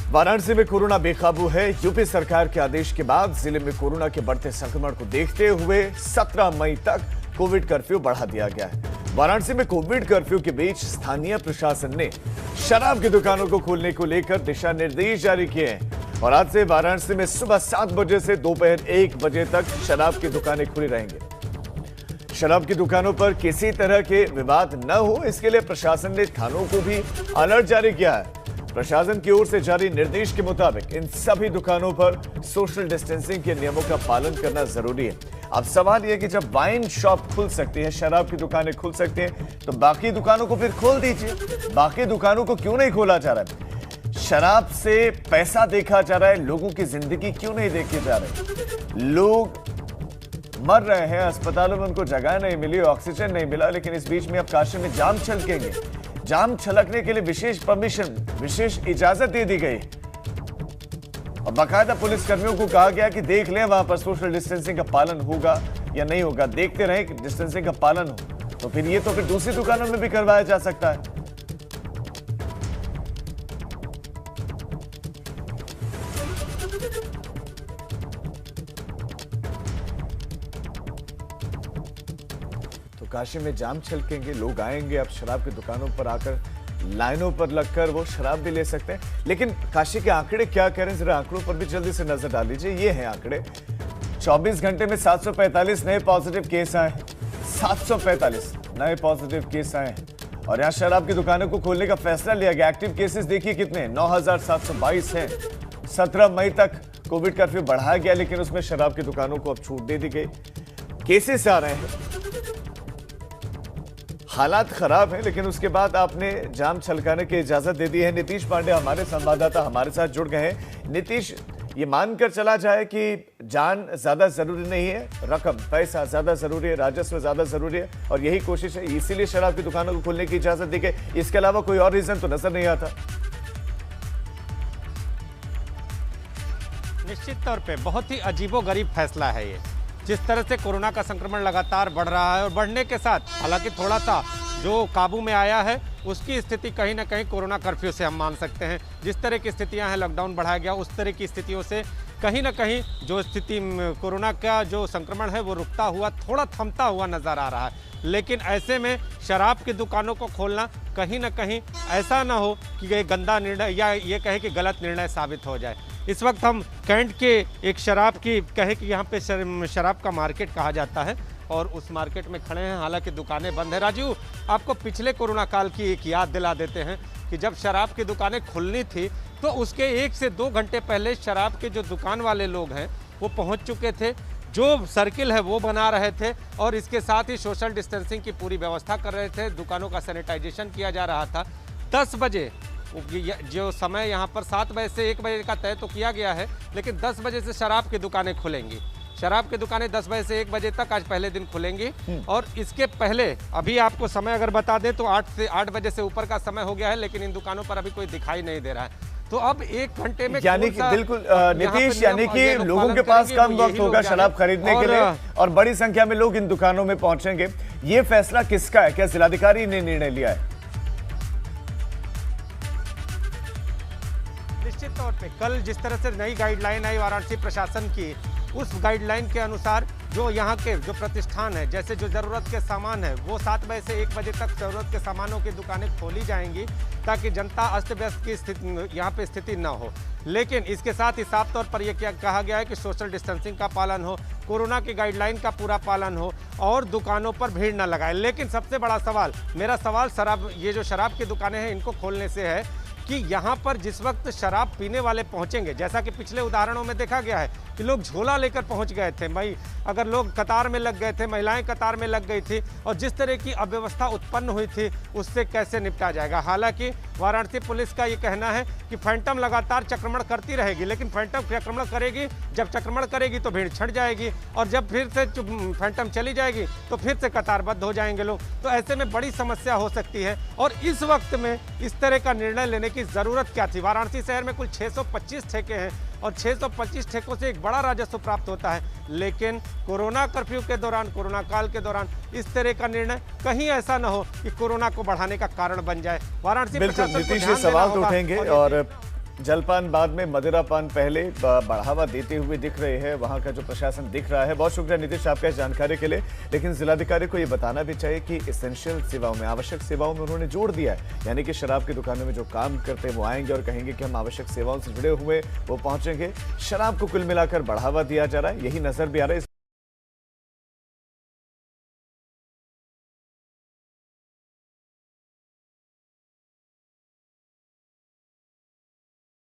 वाराणसी में कोरोना बेकाबू है। यूपी सरकार के आदेश के बाद जिले में कोरोना के बढ़ते संक्रमण को देखते हुए 17 मई तक कोविड कर्फ्यू बढ़ा दिया गया है। वाराणसी में कोविड कर्फ्यू के बीच स्थानीय प्रशासन ने शराब की दुकानों को खोलने को लेकर दिशा निर्देश जारी किए हैं और आज से वाराणसी में सुबह 7 बजे से दोपहर 1 बजे तक शराब की दुकानें खुली रहेंगी। शराब की दुकानों पर किसी तरह के विवाद न हो, इसके लिए प्रशासन ने थानों को भी अलर्ट जारी किया है। प्रशासन की ओर से जारी निर्देश के मुताबिक इन सभी दुकानों पर सोशल डिस्टेंसिंग के नियमों का पालन करना जरूरी है। अब सवाल यह कि जब वाइन शॉप खुल सकती है, शराब की दुकानें खुल सकती हैं, तो बाकी दुकानों को फिर खोल दीजिए। बाकी दुकानों को क्यों नहीं खोला जा रहा है? शराब से पैसा देखा जा रहा है, लोगों की जिंदगी क्यों नहीं देखी जा रही? लोग मर रहे हैं, अस्पतालों में उनको जगह नहीं मिली, ऑक्सीजन नहीं मिला, लेकिन इस बीच में अब काशी में जाम छलकेंगे। जाम छलकने के लिए विशेष परमिशन, विशेष इजाजत दे दी गई और बाकायदा पुलिस कर्मियों को कहा गया कि देख लें वहां पर सोशल डिस्टेंसिंग का पालन होगा या नहीं होगा। देखते रहें कि डिस्टेंसिंग का पालन हो, तो फिर ये तो फिर दूसरी दुकानों में भी करवाया जा सकता है। काशी में जाम छलकेंगे, लोग आएंगे, अब शराब की दुकानों पर आकर लाइनों पर लगकर वो शराब भी ले सकते हैं। लेकिन काशी के आंकड़े क्या कह रहे हैं, जरा आंकड़ों पर भी जल्दी से नजर डाल लीजिए। ये हैं आंकड़े। 24 घंटे में 745 नए पॉजिटिव केस आए हैं। 745 नए पॉजिटिव केस आए हैं और यहाँ शराब की दुकानों को खोलने का फैसला लिया गया। एक्टिव केसेस देखिए कितने, 9722 हैं। 17 मई तक कोविड कर्फ्यू बढ़ाया गया, लेकिन उसमें शराब की दुकानों को अब छूट दे दी गई। केसेस आ रहे हैं, हालात खराब है, लेकिन उसके बाद आपने जाम छलकाने की इजाजत दे दी है। नीतीश पांडे हमारे संवाददाता हमारे साथ जुड़ गए हैं। नीतीश, ये मानकर चला जाए कि जान ज्यादा जरूरी नहीं है, रकम पैसा ज्यादा जरूरी है, राजस्व ज्यादा जरूरी है और यही कोशिश है, इसीलिए शराब की दुकानों को खोलने की इजाजत दी गई। इसके अलावा कोई और रीजन तो नजर नहीं आता। निश्चित तौर पे बहुत ही अजीबोगरीब फैसला है ये। जिस तरह से कोरोना का संक्रमण लगातार बढ़ रहा है और बढ़ने के साथ हालांकि थोड़ा सा जो काबू में आया है, उसकी स्थिति कहीं ना कहीं कोरोना कर्फ्यू से हम मान सकते हैं। जिस तरह की स्थितियां हैं, लॉकडाउन बढ़ाया गया, उस तरह की स्थितियों से कहीं ना कहीं जो स्थिति कोरोना का जो संक्रमण है वो रुकता हुआ, थोड़ा थमता हुआ नज़र आ रहा है। लेकिन ऐसे में शराब की दुकानों को खोलना कहीं ना कहीं ऐसा ना हो कि ये गंदा निर्णय या ये कहे कि गलत निर्णय साबित हो जाए। इस वक्त हम कैंट के एक शराब की कहे कि यहाँ पे शराब का मार्केट कहा जाता है और उस मार्केट में खड़े हैं। हालांकि दुकानें बंद हैं। राजू, आपको पिछले कोरोना काल की एक याद दिला देते हैं कि जब शराब की दुकानें खुलनी थी तो उसके 1 से 2 घंटे पहले शराब के जो दुकान वाले लोग हैं वो पहुँच चुके थे, जो सर्किल है वो बना रहे थे और इसके साथ ही सोशल डिस्टेंसिंग की पूरी व्यवस्था कर रहे थे। दुकानों का सैनिटाइजेशन किया जा रहा था। 10 बजे जो समय यहाँ पर 7 बजे से 1 बजे का तय तो किया गया है, लेकिन 10 बजे से शराब की दुकानें खुलेंगी। शराब की दुकानें 10 बजे से 1 बजे तक आज पहले दिन खुलेंगी और इसके पहले अभी आपको समय अगर बता दें तो 8 बजे से ऊपर का समय हो गया है, लेकिन इन दुकानों पर अभी कोई दिखाई नहीं दे रहा है। तो अब 1 घंटे में यानी कि बिल्कुल नीतीश, यानी कि लोगों के पास कम वक्त होगा शराब खरीदने के लिए और बड़ी संख्या में लोग इन दुकानों में पहुंचेंगे। ये फैसला किसका है? क्या जिलाधिकारी ने निर्णय लिया है? निश्चित तौर पे कल जिस तरह से नई गाइडलाइन आई वाराणसी प्रशासन की, उस गाइडलाइन के अनुसार जो यहाँ के जो प्रतिष्ठान है, जैसे जो ज़रूरत के सामान है, वो 7 बजे से 1 बजे तक ज़रूरत के सामानों की दुकानें खोली जाएंगी ताकि जनता अस्त व्यस्त की स्थिति यहाँ पे स्थिति न हो। लेकिन इसके साथ ही साफ तौर पर यह कहा गया है कि सोशल डिस्टेंसिंग का पालन हो, कोरोना की गाइडलाइन का पूरा पालन हो और दुकानों पर भीड़ न लगाए। लेकिन सबसे बड़ा सवाल, मेरा सवाल ये जो शराब की दुकानें हैं इनको खोलने से है कि यहाँ पर जिस वक्त शराब पीने वाले पहुँचेंगे, जैसा कि पिछले उदाहरणों में देखा गया है कि लोग झोला लेकर पहुँच गए थे, अगर लोग कतार में लग गए थे, महिलाएं कतार में लग गई थी और जिस तरह की अव्यवस्था उत्पन्न हुई थी उससे कैसे निपटा जाएगा। हालांकि वाराणसी पुलिस का ये कहना है कि फैंटम लगातार चक्रमण करती रहेगी, लेकिन फैंटम चक्रमण करेगी, जब चक्रमण करेगी तो भीड़ छट जाएगी और जब फिर से फैंटम चली जाएगी तो फिर से कतारबद्ध हो जाएंगे लोग। तो ऐसे में बड़ी समस्या हो सकती है और इस वक्त में इस तरह का निर्णय लेने की ज़रूरत क्या थी? वाराणसी शहर में कुल 625 ठेके हैं और 625 ठेकों से एक बड़ा राजस्व प्राप्त होता है, लेकिन कोरोना कर्फ्यू के दौरान, कोरोना काल के दौरान इस तरह का निर्णय कहीं ऐसा न हो कि कोरोना को बढ़ाने का कारण बन जाए। वाराणसी बिल्कुल नीतीश, ये सवाल तो उठेंगे और जलपान बाद में मदिरा पान पहले बढ़ावा देते हुए दिख रहे हैं, वहां का जो प्रशासन दिख रहा है। बहुत शुक्रिया नीतीश आपका इस जानकारी के लिए। लेकिन जिलाधिकारी को ये बताना भी चाहिए कि एसेंशियल सेवाओं में, आवश्यक सेवाओं में उन्होंने जोड़ दिया है, यानी कि शराब की दुकानों में जो काम करते हैं वो आएंगे और कहेंगे कि हम आवश्यक सेवाओं से जुड़े हुए वो पहुंचेंगे। शराब को कुल मिलाकर बढ़ावा दिया जा रहा है, यही नजर भी आ रहा है।